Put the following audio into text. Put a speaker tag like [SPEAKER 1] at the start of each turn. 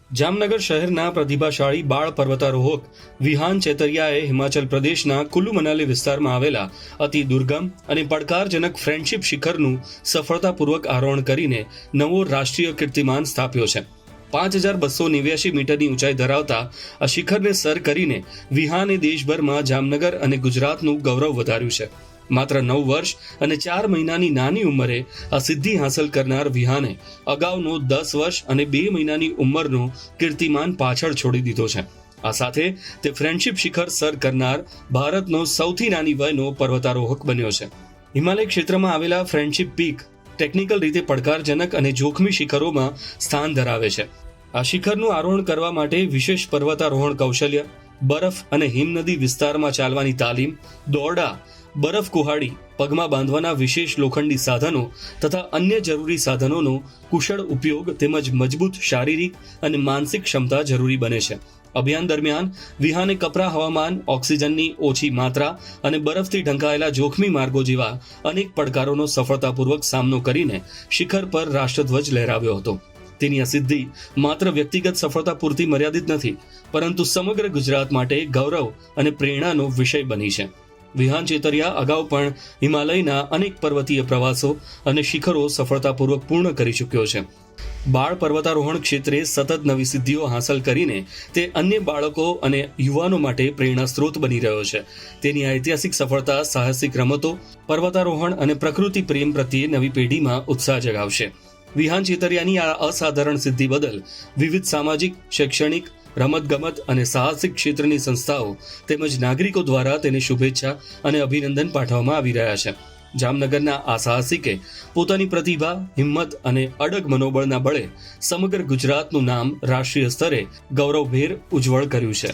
[SPEAKER 1] જામનગર શહેરના પ્રતિભાશાળી બાળ પર્વતારોહક વિહાન ચેતરિયાએ હિમાચલ પ્રદેશના કુલ્લુ મનાલી વિસ્તારમાં આવેલા અતિ દુર્ગમ અને પડકારજનક ફ્રેન્ડશિપ શિખરનું સફળતાપૂર્વક આરોહણ કરીને નવો રાષ્ટ્રીય કીર્તિમાન સ્થાપ્યો છે। 5289 મીટરની ઊંચાઈ ધરાવતા આ શિખરને સર કરીને વિહાને દેશભરમાં જામનગર અને ગુજરાતનું ગૌરવ વધાર્યું છે। માત્ર 9 વર્ષ અને 4 મહિનાની નાની ઉંમરે આ સિદ્ધિ હાંસલ કરનાર વિહાને અગાઉનો 10 વર્ષ અને 2 મહિનાની ઉંમરનો કીર્તિમાન પાછળ છોડી દીધો છે। આ સાથે તે ફ્રેન્ડશિપ શિખર સર કરનાર ભારતનો સૌથી નાની વયનો પર્વતારોહક બન્યો છે। હિમાલય ક્ષેત્રમાં આવેલા ફ્રેન્ડશિપ પીક ટેકનિકલ રીતે પડકારજનક અને જોખમી શિખરોમાં સ્થાન ધરાવે છે। આ શિખરનું આરોહણ કરવા માટે વિશેષ પર્વતારોહણ કૌશલ્ય, બરફ અને હિમનદી વિસ્તારમાં ચાલવાની તાલીમ, દોરડા, બરફ કુહાડી, પગમાં બાંધવાના વિશેષ લોખંડી સાધનો તથા અન્ય જરૂરી સાધનોનો કુશળ ઉપયોગ તેમજ મજબૂત શારીરિક અને માનસિક ક્ષમતા જરૂરી બને છે। અભિયાન દરમિયાન વિહાને કપરા હવામાન, ઓક્સિજનની ઓછી માત્રા અને બરફથી ઢંકાયેલા જોખમી માર્ગો જેવા અનેક પડકારોનો સફળતાપૂર્વક સામનો કરીને શિખર પર રાષ્ટ્રધ્વજ લહેરાવ્યો હતો। તેની આ સિદ્ધિ માત્ર વ્યક્તિગત સફળતા પૂરતી મર્યાદિત નથી, પરંતુ સમગ્ર ગુજરાત માટે ગૌરવ અને પ્રેરણાનો વિષય બની છે। વિહાન ચેતરિયા અગાઉ પણ હિમાલયના અનેક પર્વતીય પ્રવાસો અને શિખરો સફળતાપૂર્વક પૂર્ણ કરી ચૂક્યો છે। બાળ પર્વતારોહણ ક્ષેત્રે સતત નવી સિદ્ધિઓ હાંસલ કરીને તે અન્ય બાળકો અને યુવાનો માટે પ્રેરણા સ્ત્રોત બની રહ્યો છે। તેની આ ઐતિહાસિક સફળતા સાહસિક રમતો, પર્વતારોહણ અને પ્રકૃતિ પ્રેમ પ્રત્યે નવી પેઢીમાં ઉત્સાહ જગાવશે। વિહાન ચેતરિયાની આ અસાધારણ સિદ્ધિ બદલ વિવિધ સામાજિક, શૈક્ષણિક, રમતગમત અને સાહસિક ક્ષેત્રની સંસ્થાઓ તેમજ નાગરિકો દ્વારા તેને શુભેચ્છા અને અભિનંદન પાઠવવામાં આવી રહ્યા છે। જામનગરના આ સાહસિકે પોતાની પ્રતિભા, હિંમત અને અડગ મનોબળના બળે સમગ્ર ગુજરાતનું નામ રાષ્ટ્રીય સ્તરે ગૌરવભેર ઉજ્જવળ કર્યું છે।